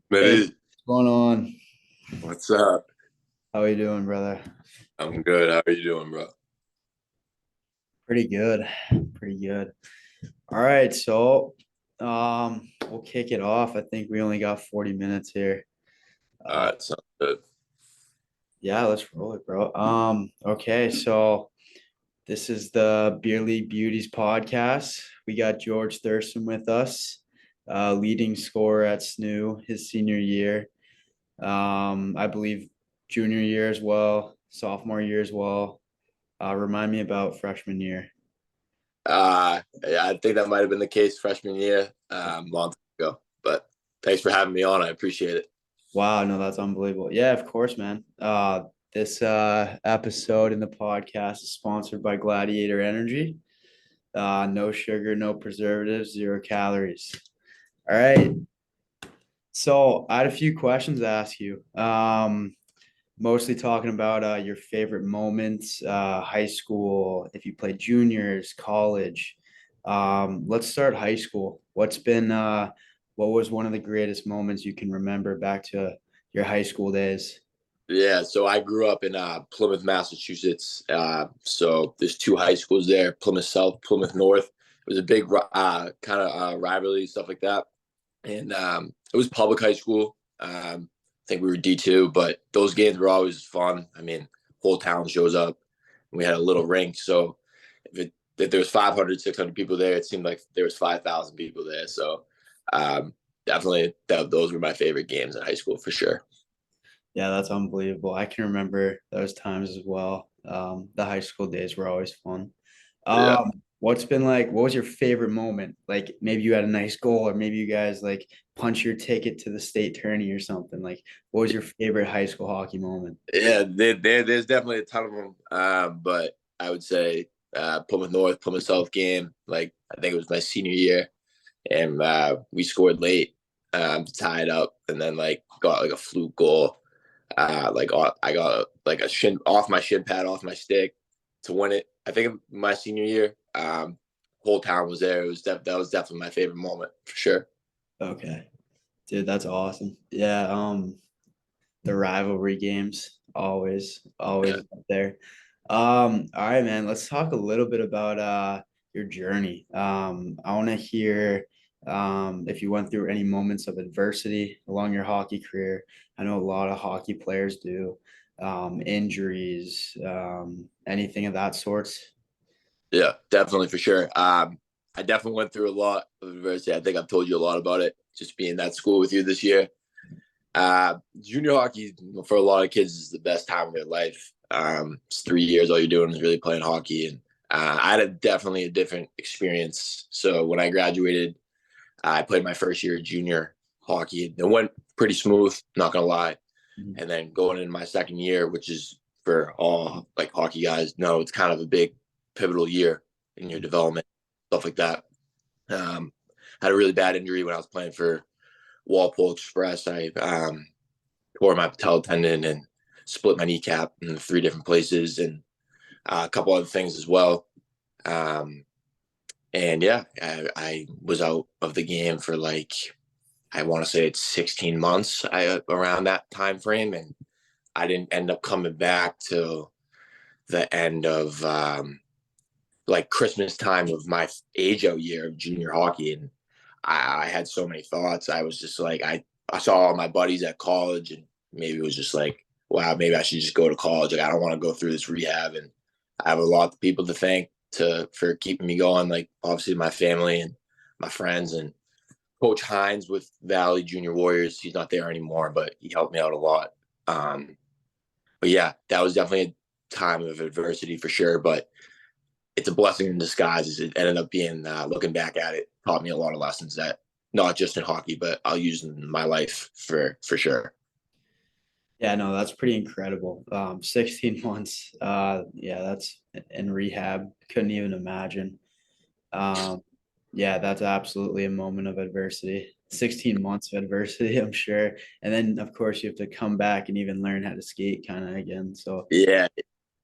Hey, Smitty, what's going on? what's up? How are you doing, brother? I'm good. How are you doing, bro? Pretty good. Pretty good. All right, so we'll kick it off. I think we only got 40 minutes here. All Uh right, sounds good. yeah, let's roll it, bro. Okay, so this is the Beer League Beauties podcast. We got George Thurston with us, leading scorer at SNU his senior year. I believe junior year as well, sophomore year as well. Remind me about freshman year. Yeah, I think that might have been the case freshman year, long time ago. But thanks for having me on. I appreciate it. Wow, no, that's unbelievable. Yeah, of course, man. This episode in the podcast is sponsored by Gladiator Energy. No sugar, no preservatives, 0 calories. All right. So I had a few questions to ask you. Mostly talking about your favorite moments, high school, if you played juniors, college. Let's start high school. What was one of the greatest moments you can remember back to your high school days? Yeah, so I grew up in Plymouth, Massachusetts. So there's two high schools there, Plymouth South, Plymouth North. It was a big kind of rivalry, stuff like that. And it was public high school. I think we were D2, but those games were always fun. I mean, whole town shows up. We had a little rink, so if there was 500, 600 people there, it seemed like there was 5,000 people there. So um, definitely those were my favorite games in high school for sure. Yeah, that's unbelievable. I can remember those times as well. The high school days were always fun. Yeah. What's been like, what was your favorite moment? Like maybe you had a nice goal, or maybe you guys like punch your ticket to the state tourney or something. Like, what was your favorite high school hockey moment? Yeah, there's definitely a ton of them. But I would say Plymouth North, Plymouth South game. Like I think it was my senior year, and we scored late to tie it up, and then like got like a fluke goal. I got like a shin off my shin pad off my stick to win it. I think my senior year, whole town was there. That was definitely my favorite moment for sure. Okay. Dude, that's awesome. Yeah, the rivalry games always Yeah, up there. All right, man, let's talk a little bit about your journey. I want to hear if you went through any moments of adversity along your hockey career. I know a lot of hockey players do. Injuries, anything of that sort. yeah, definitely for sure. I definitely went through a lot of adversity. I think I've told you a lot about it. Just being at school with you this year. Junior hockey for a lot of kids is the best time of their life. It's 3 years. All you're doing is really playing hockey, and I had definitely a different experience. So when I graduated, I played my first year of junior hockey. It went pretty smooth, not gonna lie. Mhm. And then going into my second year, which is for all like hockey guys know, it's kind of a big pivotal year in your development, stuff like that. Um, had a really bad injury when I was playing for Walpole Express. I tore my patella tendon and split my kneecap in 3 different places, and a couple other things as well. Um, and yeah, I was out of the game for like I want to say it's 16 months around that time frame, and I didn't end up coming back till the end of like Christmas time of my age out year of junior hockey, and I had so many thoughts. I was just like I saw all my buddies at college, and maybe it was just like, wow, maybe I should just go to college. Like I don't want to go through this rehab, and I have a lot of people to thank to for keeping me going. Like obviously my family and my friends and Coach Hines with Valley Junior Warriors. He's not there anymore, but he helped me out a lot. But yeah, that was definitely a time of adversity for sure. But it's a blessing in disguise. It ended up being, looking back at it, taught me a lot of lessons that not just in hockey, but I'll use in my life for sure. Yeah, no, that's pretty incredible. 16 months. Yeah, that's in rehab. Couldn't even imagine. Um, yeah, that's absolutely a moment of adversity. 16 months of adversity, I'm sure. And then, of course, you have to come back and even learn how to skate kind of again. So, Yeah,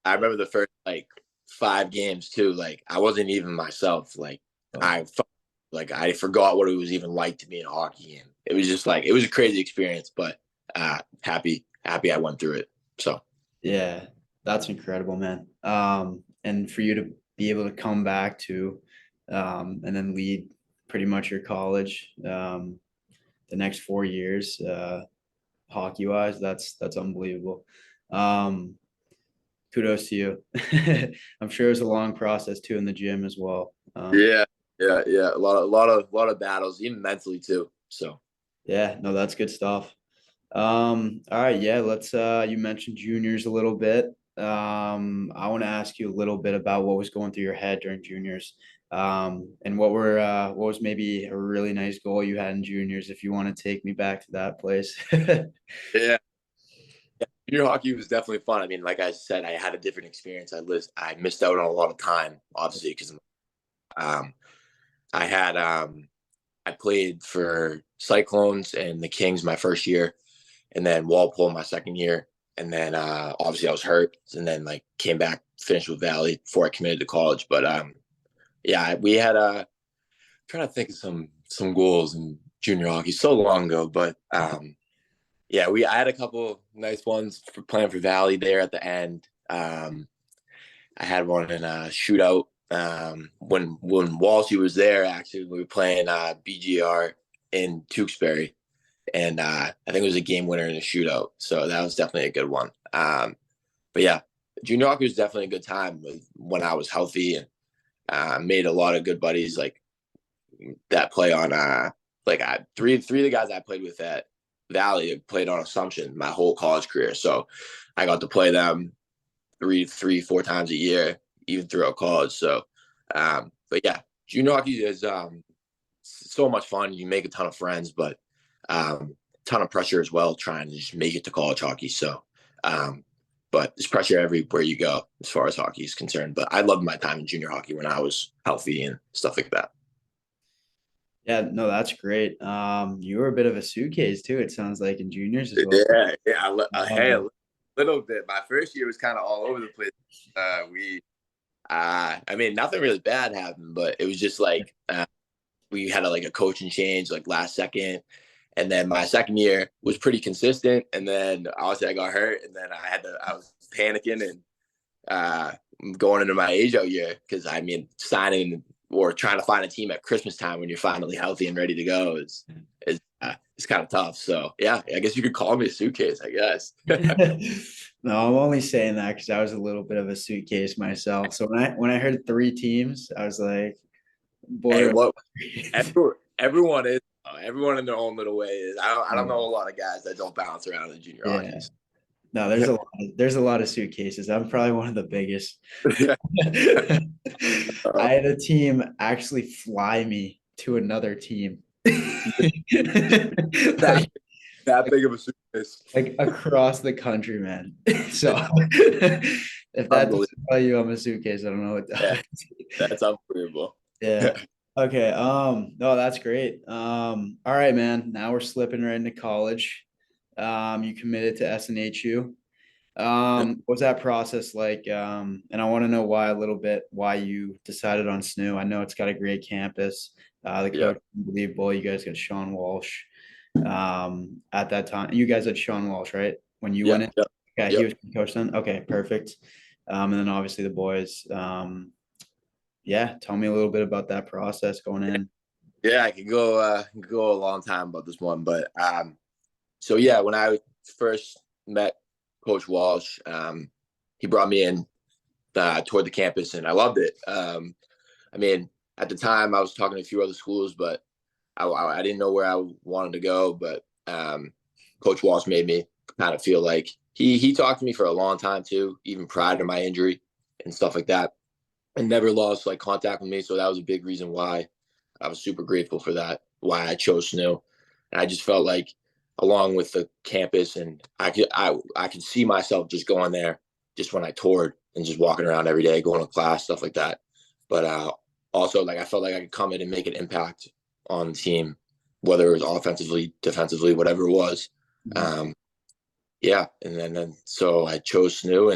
I remember the first like 5 games too. Like I wasn't even myself. Like oh, I felt like I forgot what it was even like to be in hockey, and it was just like, it was a crazy experience, but happy I went through it. So Yeah, that's incredible, man. And for you to be able to come back to, and then lead pretty much your college, the next 4 years, hockey wise, that's unbelievable. Um, Kudos to you. I'm sure it was a long process too in the gym as well. yeah, yeah. A lot of battles, even mentally too. So Yeah, no, that's good stuff. All right, yeah, let's you mentioned juniors a little bit. I want to ask you a little bit about what was going through your head during juniors. And what was maybe a really nice goal you had in juniors if you want to take me back to that place. yeah, junior hockey was definitely fun. I mean, like I said, I had a different experience. I missed out on a lot of time, obviously, because um, I had I played for Cyclones and the Kings my first year, and then Walpole my second year, and then obviously I was hurt, and then like came back, finished with Valley before I committed to college. But yeah, we had trying to think of some goals in junior hockey so long ago, but yeah, I had a couple nice ones for playing for Valley there at the end. I had one in a shootout when Walshy was there. Actually, we were playing BGR in Tewksbury, and I think it was a game winner in a shootout. So that was definitely a good one. But yeah, junior hockey was definitely a good time when I was healthy, and made a lot of good buddies like that play on three of the guys I played with at Valley played on Assumption my whole college career. So I got to play them four times a year, even throughout college. So but yeah, junior hockey is so much fun. You make a ton of friends, but ton of pressure as well trying to just make it to college hockey. So but there's pressure everywhere you go as far as hockey is concerned. But I loved my time in junior hockey when I was healthy and stuff like that. Yeah, no, that's great. You were a bit of a suitcase too, it sounds like in juniors as well. Yeah. Hey, a Um, little bit. My first year was kind of all over the place. I mean, nothing really bad happened, but it was just like we had like a coaching change like last second, and then my second year was pretty consistent, and then obviously I got hurt, and then I was panicking and uh, going into my age out year because I mean signing or trying to find a team at Christmas time when you're finally healthy and ready to go is it's kind of tough. So yeah, I guess you could call me a suitcase. I guess. no, I'm only saying that because I was a little bit of a suitcase myself. So when I heard 3 teams, I was like, Hey, boy. what everyone is everyone in their own little way is. I don't know a lot of guys that don't bounce around in junior Yeah. hockey. No, there's a lot of suitcases. I'm probably one of the biggest. I had a team actually fly me to another team. that like, that big of a suitcase. like across the country, man. So if that Unbelievable. doesn't tell you I'm a suitcase, I don't know what Yeah, does. that's unbelievable. Yeah. Okay. No, that's great. All right, man. Now we're slipping right into college. You committed to SNHU. What was that process like? And I want to know why a little bit, why you decided on SNU. I know it's got a great campus. The Yeah, coach, unbelievable. You guys got Sean Walsh. At that time, you guys had Sean Walsh, right? When you yeah, went in? yeah, Yeah, he yep. was the coach then. Okay, perfect. And then obviously the boys. Yeah, tell me a little bit about that process going in. Yeah, I could go a long time about this one, but so yeah, when I first met Coach Walsh, he brought me in toward the campus, and I loved it. I mean, at the time, I was talking to a few other schools, but I didn't know where I wanted to go. But Coach Walsh made me kind of feel like he talked to me for a long time too, even prior to my injury and stuff like that, and never lost like contact with me. So that was a big reason why I was super grateful for that. Why I chose SNU, and I just felt like along with the campus, and I could see myself just going there just when I toured and just walking around every day, going to class, stuff like that. But also, like I felt like I could come in and make an impact on the team, whether it was offensively, defensively, whatever it was. Mhm. Um, yeah, and then so I chose SNU,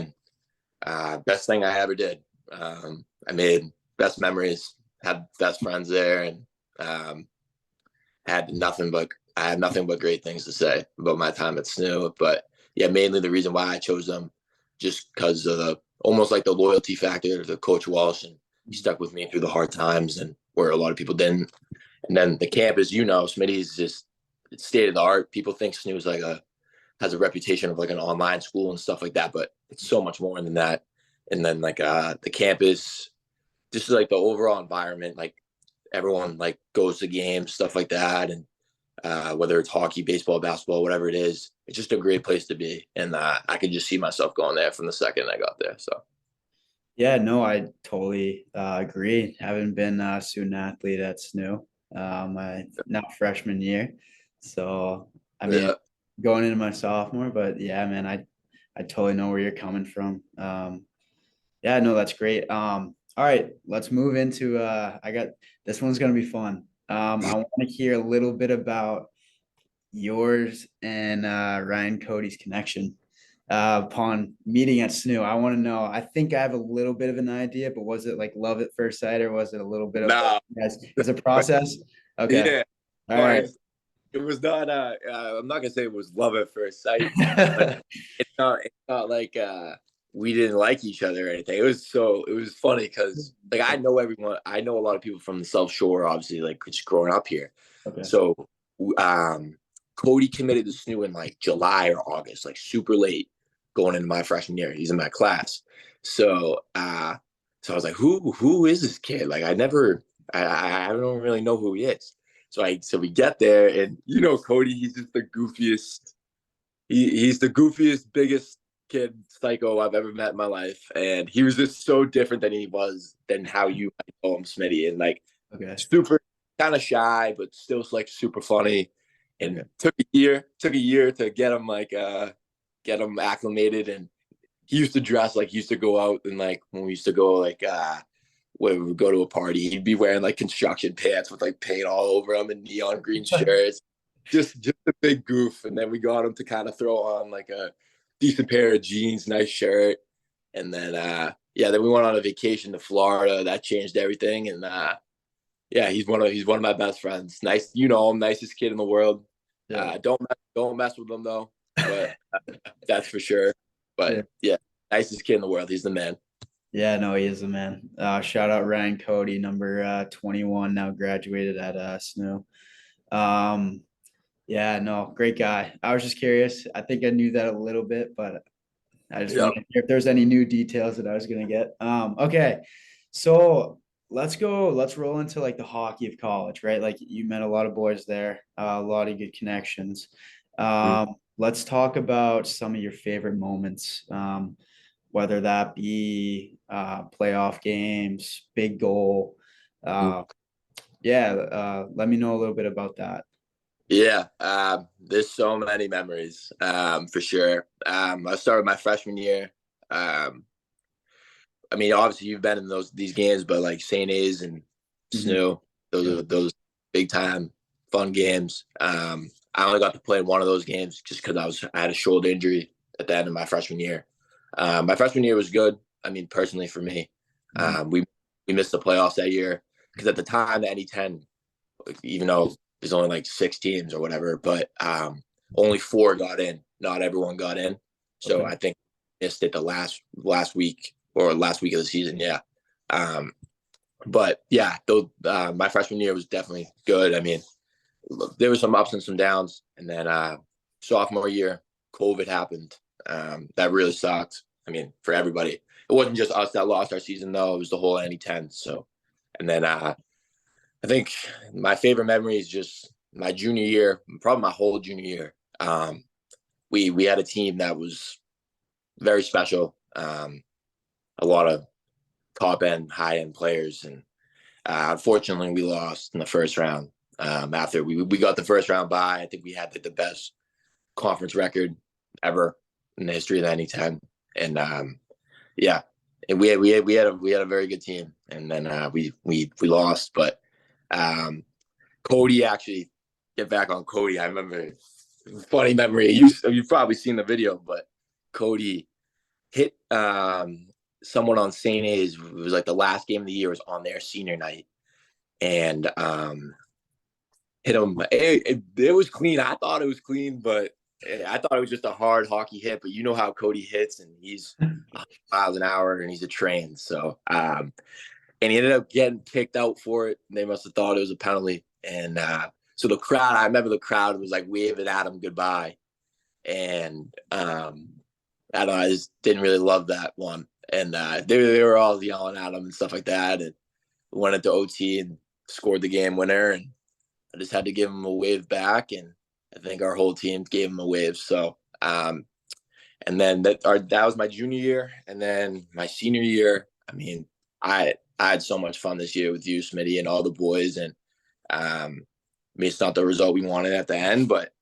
and best thing I ever did. I made best memories, had best friends there, and had nothing but I have nothing but great things to say about my time at SNU. But yeah, mainly the reason why I chose them, just because of the almost like the loyalty factor to Coach Walsh, and he stuck with me through the hard times, and where a lot of people didn't. And then the campus, Smitty's just it's state of the art. People think SNU is like has a reputation of like an online school and stuff like that, but it's so much more than that. And then like the campus, just like the overall environment, like everyone like goes to games, stuff like that, and whether it's hockey, baseball, basketball, whatever it is, it's just a great place to be. And I could just see myself going there from the second I got there. So Yeah, no, I totally agree. Haven't been a student athlete at SNU, my now freshman year. So, I mean, yeah, going into my sophomore, but yeah, man, I totally know where you're coming from. Yeah, no, that's great. All right, let's move into I got this one's gonna be fun. I want to hear a little bit about yours and Ryan Cody's connection upon meeting at SNU. I want to know. I think I have a little bit of an idea, but was it like love at first sight, or was it a little bit of no, yes, it's a process? Okay, yeah, all no, right. it was not. I'm not gonna say it was love at first sight, but it's not like we didn't like each other or anything. It was funny because like I know everyone. I know a lot of people from the South Shore, obviously, like just growing up here. Okay. So um, Cody committed to SNU in like July or August, like super late going into my freshman year. He's in my class. So so I was like, who is this kid? Like I don't really know who he is. So we get there, and Cody, he's just the goofiest. He's the goofiest, biggest kid psycho I've ever met in my life, and he was just so different than how you might know him, Smitty, and like Okay. super kind of shy, but still like super funny. And Okay. took a year to get him acclimated, and he used to go out, and like when we used to go like when we would go to a party, he'd be wearing like construction pants with like paint all over him and neon green shirts. Just a big goof. And then we got him to kind of throw on like a decent pair of jeans, nice shirt. And then then we went on a vacation to Florida. That changed everything. And yeah, he's one of my best friends. Nice, him, nicest kid in the world. Yeah. Don't mess with him though. But that's for sure. Yeah. But yeah, nicest kid in the world. He's the man. Yeah, no, he is a man. Shout out Ryan Cody, number 21, now graduated at SNU. Um, yeah, no, great guy. I was just curious. I think I knew that a little bit, but I just Yep. wanted to hear if there's any new details that I was gonna get. Okay. So let's go, let's roll into like the hockey of college, right? Like you met a lot of boys there, a lot of good connections. Let's talk about some of your favorite moments. Whether that be playoff games, big goal. Mhm. Yeah, let me know a little bit about that. Yeah, there's so many memories, for sure. I started my freshman year. Um, I mean, obviously you've been in these games, but like St. A's and Mhm. SNU, Yeah. those big time fun games. I only got to play in one of those games just because I had a shoulder injury at the end of my freshman year. My freshman year was good. I mean, personally for me, Mhm. we missed the playoffs that year because at the time the NE10, even though there's only like 6 teams or whatever, but only 4 got in. Not everyone got in. So Okay. I think missed it the last week or last week of the season. Yeah. But yeah, though my freshman year was definitely good. I mean, there were some ups and some downs, and then sophomore year, COVID happened. That really sucked. I mean, for everybody. It wasn't just us that lost our season though. It was the whole NE10. So, and then I think my favorite memory is just my junior year, probably my whole junior year. We had a team that was very special. A lot of top end, high end players, and unfortunately, we lost in the first round. After we got the first round bye, I think we had the best conference record ever in the history of the NE10, and yeah, and we had a very good team, and then we lost, but Cody actually get back on Cody. I remember funny memory. You've probably seen the video, but Cody hit someone on St. A's. It was like the last game of the year was on their senior night, and hit him. It was clean. I thought it was clean, but I thought it was just a hard hockey hit. But you know how Cody hits, and he's 100 miles an hour, and he's a train. So, and he ended up getting kicked out for it. They must have thought it was a penalty. And so the crowd, I remember the crowd was like waving at him goodbye. And I don't know, I just didn't really love that one. And they were all yelling at him and stuff like that. And went into OT and scored the game winner. And I just had to give him a wave back. And I think our whole team gave him a wave. So, and then that was my junior year. And then my senior year, I mean, I had so much fun this year with you, Smitty, and all the boys. And I mean, it's not the result we wanted at the end, but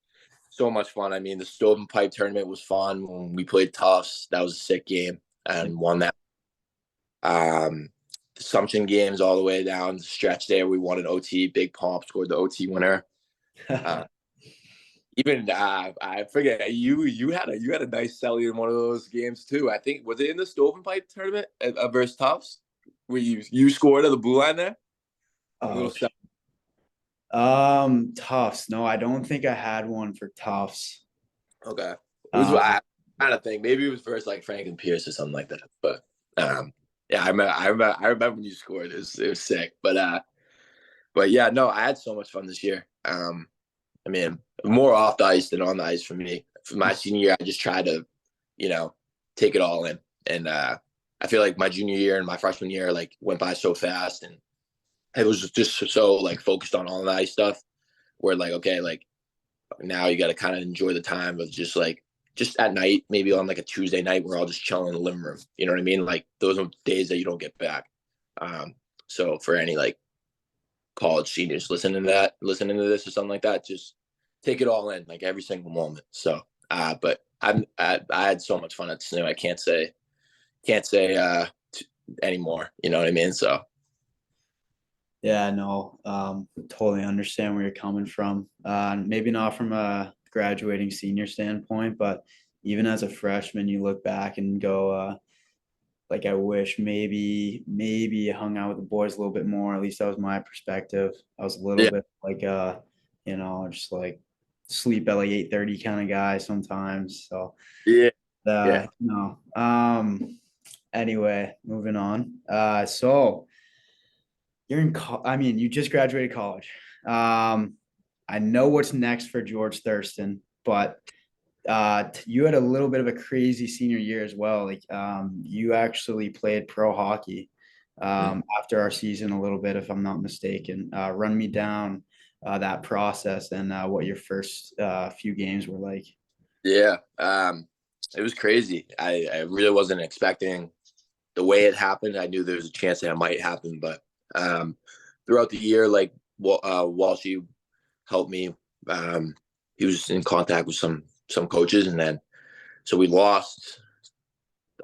so much fun. I mean, the Stove and Pipe tournament was fun when we played Tufts. That was a sick game and won that. Assumption games all the way down the stretch there. We won an OT. Big Pomp scored the OT winner. Even I forget you had a nice celly in one of those games too. I think was it in the Stove and Pipe tournament versus Tufts where you scored at the blue line there. Oh, Tufts. No, I don't think I had one for Tufts. Okay, it was I kind of think maybe it was versus like Franklin Pierce or something like that. But yeah, I remember when you scored. It was sick. But yeah, no, I had so much fun this year. I mean, more off the ice than on the ice for me. For my senior year, I just tried to, take it all in. And I feel like my junior year and my freshman year like went by so fast, and it was just so like focused on all the ice stuff. Where like okay, like now you got to kind of enjoy the time of just at night, maybe on like a Tuesday night, we're all just chilling in the living room. You know what I mean? Like those are days that you don't get back. So for any like college seniors listening to this or something like that, just take it all in, like every single moment. So, but I had so much fun at SNU. I can't say anymore. You know what I mean? So. Yeah, no, totally understand where you're coming from. Maybe not from a graduating senior standpoint, but even as a freshman, you look back and go, like I wish maybe I hung out with the boys a little bit more. At least that was my perspective. I was a little Yeah. bit like just like sleep at like 8:30 kind of guy sometimes. So Yeah. Yeah. no. Anyway, moving on. So you're I mean, you just graduated college. I know what's next for George Thurston, but you had a little bit of a crazy senior year as well. Like you actually played pro hockey after our season a little bit, if I'm not mistaken. Run me down that process and what your first few games were like. Yeah. It was crazy. I really wasn't expecting the way it happened. I knew there was a chance that it might happen, but throughout the year, like Walshy helped me. He was in contact with some coaches, and then so we lost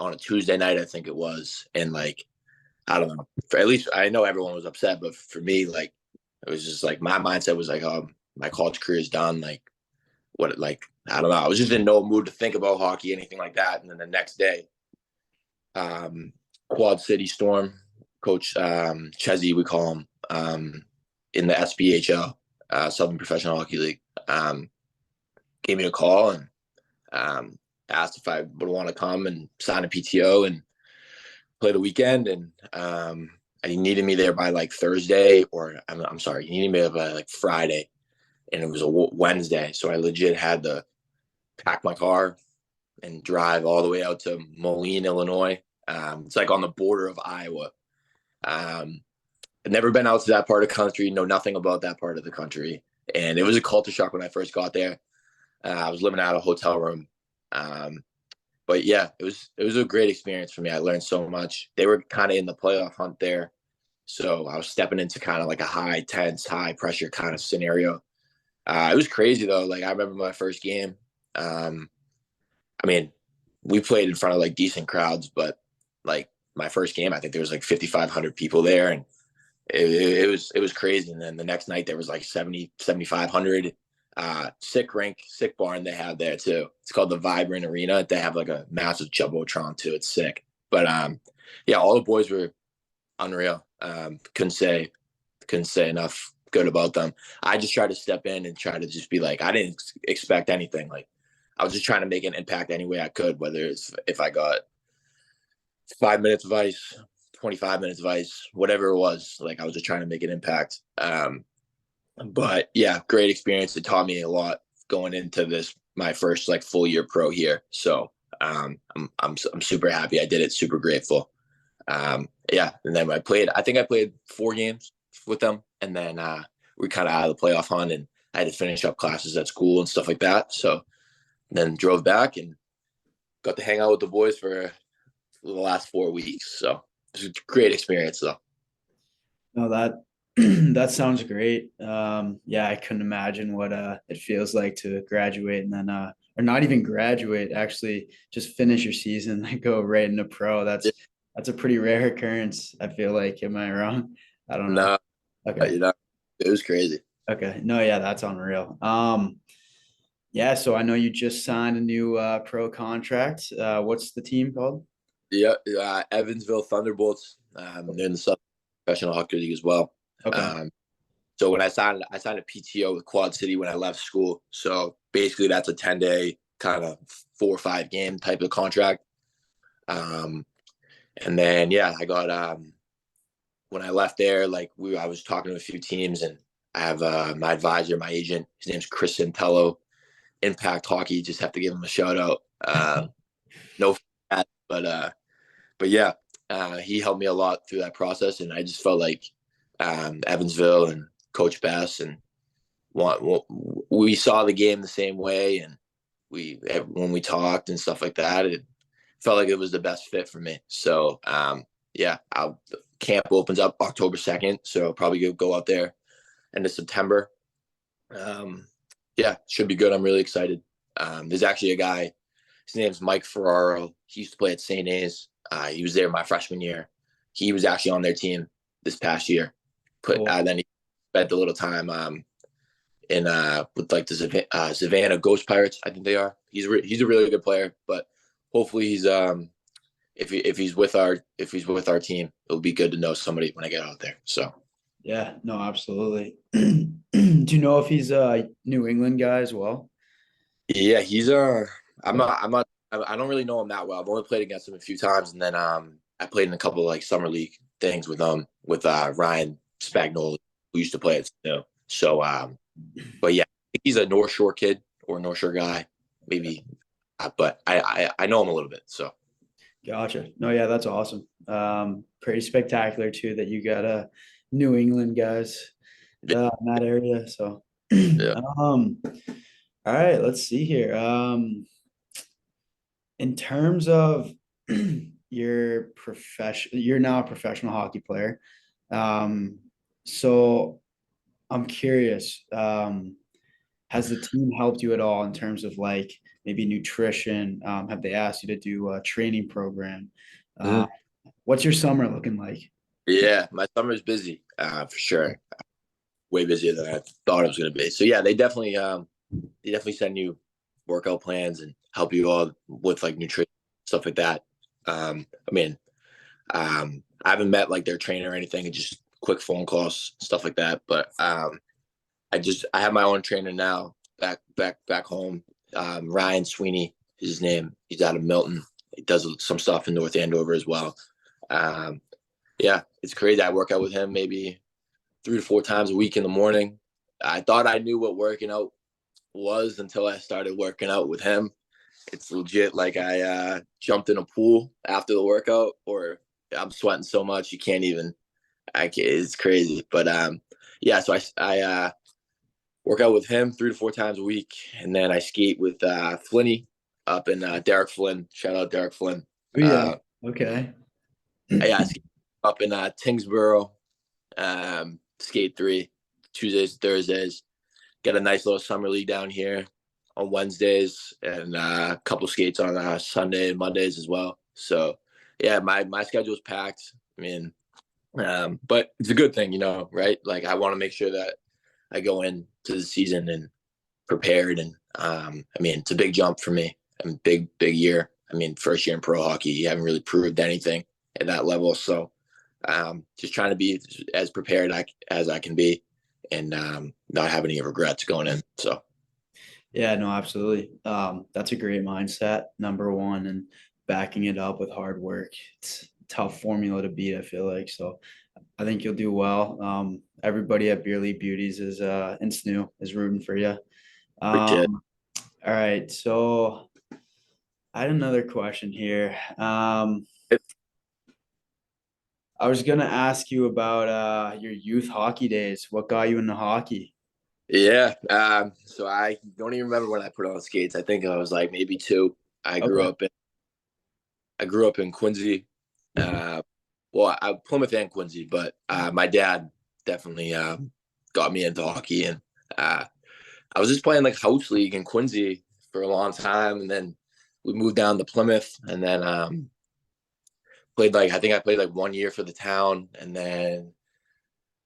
on a Tuesday night, I think it was, and like I don't know. For at least I know everyone was upset, but for me, like it was just like my mindset was like, oh, my college career is done. Like what? Like I don't know. I was just in no mood to think about hockey, anything like that. And then the next day, Quad City Storm coach Chezzy, we call him, in the SPHL, Southern Professional Hockey League, gave me a call and asked if I would want to come and sign a PTO and play the weekend. And he needed me there by like Thursday, or I'm sorry, he needed me there by like Friday, and it was a Wednesday. So I legit had to pack my car and drive all the way out to Moline, Illinois. It's like on the border of Iowa. I'd never been out to that part of the country, know nothing about that part of the country. And it was a culture shock when I first got there. I was living out of a hotel room. But yeah, it was a great experience for me. I learned so much. They were kind of in the playoff hunt there. So I was stepping into kind of like a high tense, high pressure kind of scenario. It was crazy though. Like I remember my first game. I mean, we played in front of like decent crowds, but like my first game, I think there was like 5,500 people there, and it was crazy. And then the next night there was like 7,500. Sick barn they have there too. It's called the Vibrant Arena. They have like a massive jumbotron too. It's sick. But yeah, all the boys were unreal. Couldn't say enough good about them. I just try to step in and try to just be like, I didn't expect anything. Like I was just trying to make an impact any way I could, whether it's if I got 5 minutes of ice, 25 minutes of ice, whatever it was. Like I was just trying to make an impact. But yeah, great experience. It taught me a lot going into this, my first like full year pro here. So I'm super happy I did it. Super grateful. Yeah, and then I think I played 4 games with them, and then we kind of out of the playoff hunt, and I had to finish up classes at school and stuff like that. So then drove back and got to hang out with the boys for the last 4 weeks. So it was a great experience, though. No, that that sounds great. Yeah, I couldn't imagine what it feels like to graduate and then or not even graduate, actually just finish your season and go right into pro. That's a pretty rare occurrence, I feel like. Am I wrong? I don't know. No, Okay. you know, it was crazy. Okay. No, yeah, that's unreal. Yeah, so I know you just signed a new pro contract. What's the team called? Yeah, Evansville Thunderbolts. They're in the Southern Professional Hockey League as well. Okay. So when I signed a PTO with Quad City when I left school. So basically, that's a 10-day kind of 4 or 5 game type of contract. And then yeah, I got when I left there, like I was talking to a few teams, and I have my advisor, my agent. His name's Chris Santello, Impact Hockey. Just have to give him a shout out. No, but yeah, he helped me a lot through that process, and I just felt like Evansville and Coach Bass and we saw the game the same way, and when we talked and stuff like that, it felt like it was the best fit for me. So yeah, camp opens up October 2nd, so I'll probably go out there end of September. Yeah, should be good. I'm really excited. There's actually a guy. His name's Mike Ferraro. He used to play at St. A's. He was there my freshman year. He was actually on their team this past year. Cool. Then he spent a little time in with like the Savannah Ghost Pirates. I think they are. He's a really good player, but hopefully he's if he's with our team, it'll be good to know somebody when I get out there. So Yeah, no, absolutely. Do you know if he's a New England guy as well? yeah, he's I don't really know him that well. I've only played against him a few times, and then I played in a couple of like summer league things with Ryan Spagnoli, who used to play at Snow. So but yeah, I think he's a North Shore kid or a North Shore guy, maybe. But I know him a little bit. So Gotcha. No, yeah, that's awesome. Pretty spectacular too that you got New England guys in that area. So yeah. all right, let's see here. In terms of your profession, you're now a professional hockey player. So I'm curious, has the team helped you at all in terms of like maybe nutrition? Have they asked you to do a training program? Mhm. What's your summer looking like? Yeah, my summer's busy for sure. Way busier than I thought it was going to be. So yeah, they definitely send you workout plans and help you all with like nutrition stuff like that. I mean, I haven't met like their trainer or anything, and just quick phone calls, stuff like that. But I have my own trainer now back home. Ryan Sweeney is his name. He's out of Milton. He does some stuff in North Andover as well. Yeah, it's crazy. I work out with him maybe 3 to 4 times a week in the morning. I thought I knew what working out was until I started working out with him. It's legit like I jumped in a pool after the workout, or I'm sweating so much you can't even. It's crazy, but yeah. So I work out with him 3 to 4 times a week, and then I skate with Flinny up in Derek Flynn. Shout out Derek Flynn. Oh, yeah. Okay. Yeah, I skate up in Tingsboro. Skate 3 Tuesdays, Thursdays. Get a nice little summer league down here on Wednesdays, and a couple skates on Sunday and Mondays as well. So yeah, my schedule's packed. I mean, but it's a good thing, right? Like I want to make sure that I go into the season and prepared. And I mean, it's a big jump for me. I mean, big year. I mean, first year in pro hockey, you haven't really proved anything at that level. So just trying to be as prepared as I can be, and not have any regrets going in. So Yeah, no, absolutely. That's a great mindset, number one, and backing it up with hard work. It's a tough formula to beat, I feel like. So I think you'll do well. Everybody at Beer League Beauties is and SNU is rooting for you. appreciate it. All right, so I had another question here. I was gonna ask you about your youth hockey days. What got you into hockey? Yeah. So I don't even remember when I put on skates. I think I was like maybe 2. I grew Okay. up in I grew up in Quincy. I Plymouth and Quincy, but my dad definitely got me into hockey, and uh, I was just playing like house league in Quincy for a long time, and then we moved down to Plymouth, and then played like I think I played like 1 year for the town, and then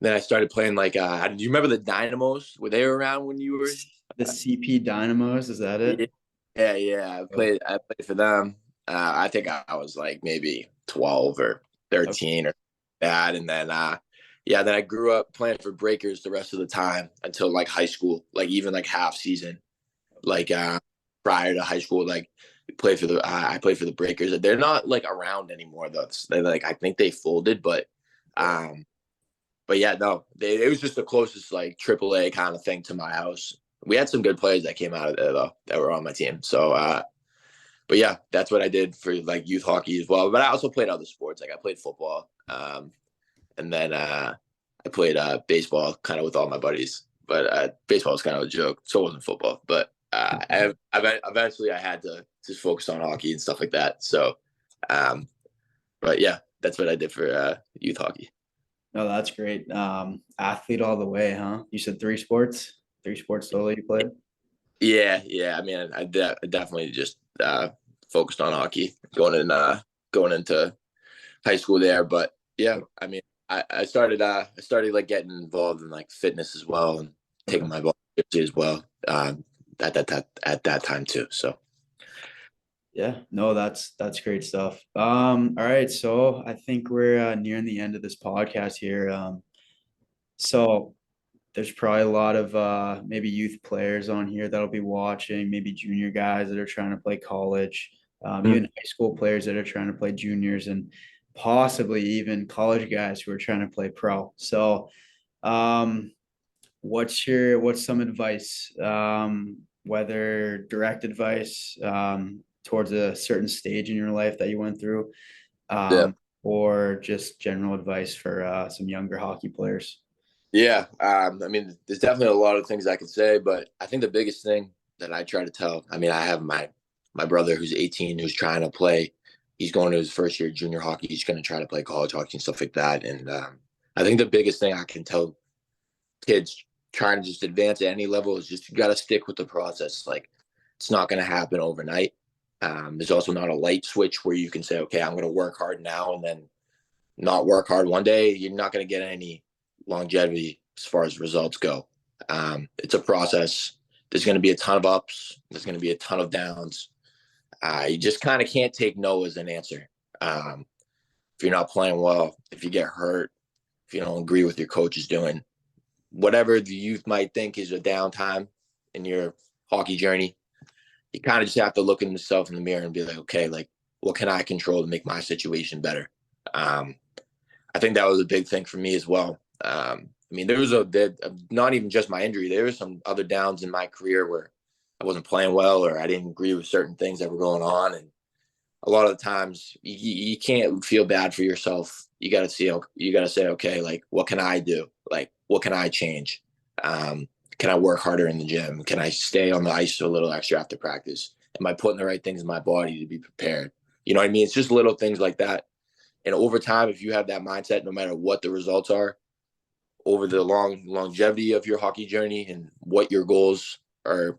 I started playing like do you remember the Dynamos? Were they around when you were? The CP Dynamos, is that it? Yeah. I played for them. I think I was like maybe 12 or Okay. 13 or that. And then then I grew up playing for Breakers the rest of the time until like high school, like even like half season. Like prior to high school, like I played for the Breakers. They're not like around anymore though. They like I think they folded, um but yeah, no, it was just the closest like AAA kind of thing to my house. We had some good players that came out of there though that were on my team. So but yeah, that's what I did for like youth hockey as well. But I also played other sports. Like I played football, and then I played baseball kind of with all my buddies. But baseball was kind of a joke, so it wasn't football. But eventually I had to just focus on hockey and stuff like that. So, um, but yeah, that's what I did for youth hockey. No, that's great. Athlete all the way, huh? You said three sports total you played? Yeah. I mean, I definitely just focused on hockey going into high school there. But yeah, I mean, I started like getting involved in like fitness as well and Okay. taking my body seriously as well. At that time too. So Yeah, no, that's great stuff. All right, so I think we're nearing the end of this podcast here. So there's probably a lot of maybe youth players on here that'll be watching, maybe junior guys that are trying to play college, even high school players that are trying to play juniors, and possibly even college guys who are trying to play pro. So, um, what's some advice, whether direct advice towards a certain stage in your life that you went through, yeah. or just general advice for some younger hockey players? Yeah. I mean, there's definitely a lot of things I could say, but I think the biggest thing that I try to tell, I mean, I have my brother who's 18 who's trying to play. He's going to his first year of junior hockey. He's going to try to play college hockey and stuff like that. And I think the biggest thing I can tell kids trying to just advance at any level is just you got to stick with the process. Like it's not going to happen overnight. There's also not a light switch where you can say, okay, I'm going to work hard now and then not work hard one day. You're not going to get any longevity as far as results go. It's a process. There's going to be a ton of ups. There's going to be a ton of downs. You just kind of can't take no as an answer. If you're not playing well, if you get hurt, if you don't agree with your coach is doing, whatever the youth might think is a downtime in your hockey journey, you kind of just have to look at yourself in the mirror and be like, okay, like what can I control to make my situation better? I think that was a big thing for me as well. I mean, there was not even just my injury. There were some other downs in my career where I wasn't playing well or I didn't agree with certain things that were going on. And a lot of the times you can't feel bad for yourself. You got to say, okay, like what can I do? Like what can I change? Can I work harder in the gym? Can I stay on the ice a little extra after practice? Am I putting the right things in my body to be prepared? You know what I mean? It's just little things like that. And over time, if you have that mindset, no matter what the results are, over the longevity of your hockey journey and what your goals are,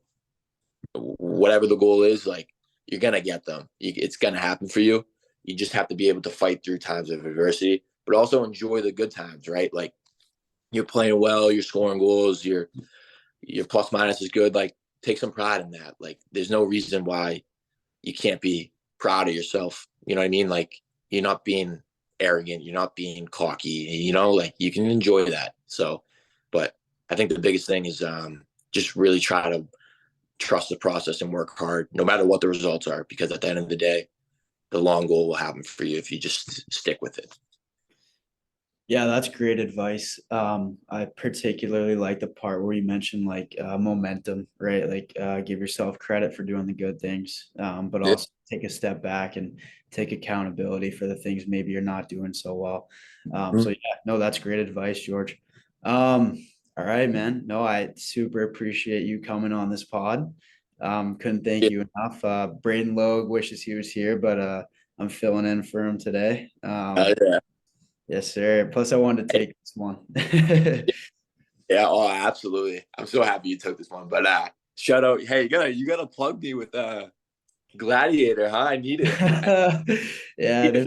whatever the goal is, like you're gonna get them. It's gonna happen for you. You just have to be able to fight through times of adversity, but also enjoy the good times, right? Like you're playing well, you're scoring goals, your plus minus is good. Like take some pride in that. Like there's no reason why you can't be proud of yourself. You know what I mean? Like you're not being arrogant, you're not being cocky, like you can enjoy that. So, but I think the biggest thing is just really try to trust the process and work hard, no matter what the results are, because at the end of the day, the long goal will happen for you if you just stick with it. Yeah, that's great advice. I particularly like the part where you mentioned like momentum, right? Like give yourself credit for doing the good things, but Yeah. also take a step back and take accountability for the things maybe you're not doing so well. So yeah, no, that's great advice, George. All right, man. No, I super appreciate you coming on this pod. Couldn't thank Yeah. you enough. Braden Logue wishes he was here, but I'm filling in for him today. Yeah. Yes, sir. Plus, I wanted to take this one. Yeah. Oh, absolutely. I'm so happy you took this one. But shout out. Hey, you gotta plug me with Gladiator, huh? I need it. Yeah,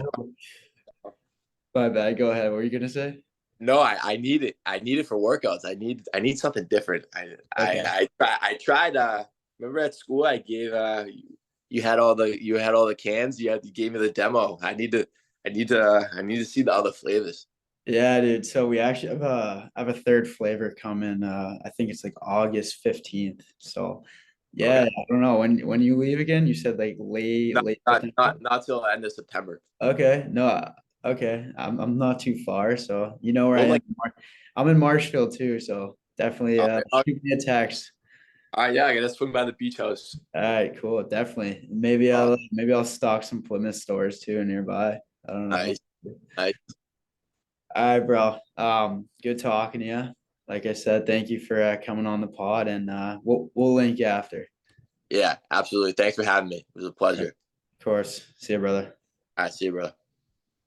my bad. Go ahead. What were you gonna say? No, I need it. I need it for workouts. I need something different. Okay. I tried remember at school I gave you had all the cans, you gave me the demo. I need to see the other flavors. Yeah, dude. So we actually have a third flavor coming. I think it's like August 15th. So yeah, Okay. I don't know when you leave again. You said like late September. Not till the end of September. Okay. No. Okay. I'm not too far, so you know where I Well, am. like I'm in Marshfield too, so definitely okay, shoot me a text. all right, yeah, I gotta swing by the beach house. All right, cool. Definitely. Uh, Maybe I'll stock some Plymouth stores too nearby. I don't know. nice, nice. All right, bro. Good talking to you. Like I said, thank you for coming on the pod, and we'll link after. Yeah, absolutely. Thanks for having me. It was a All right, pleasure. of course. See you, brother. All right, see you, brother.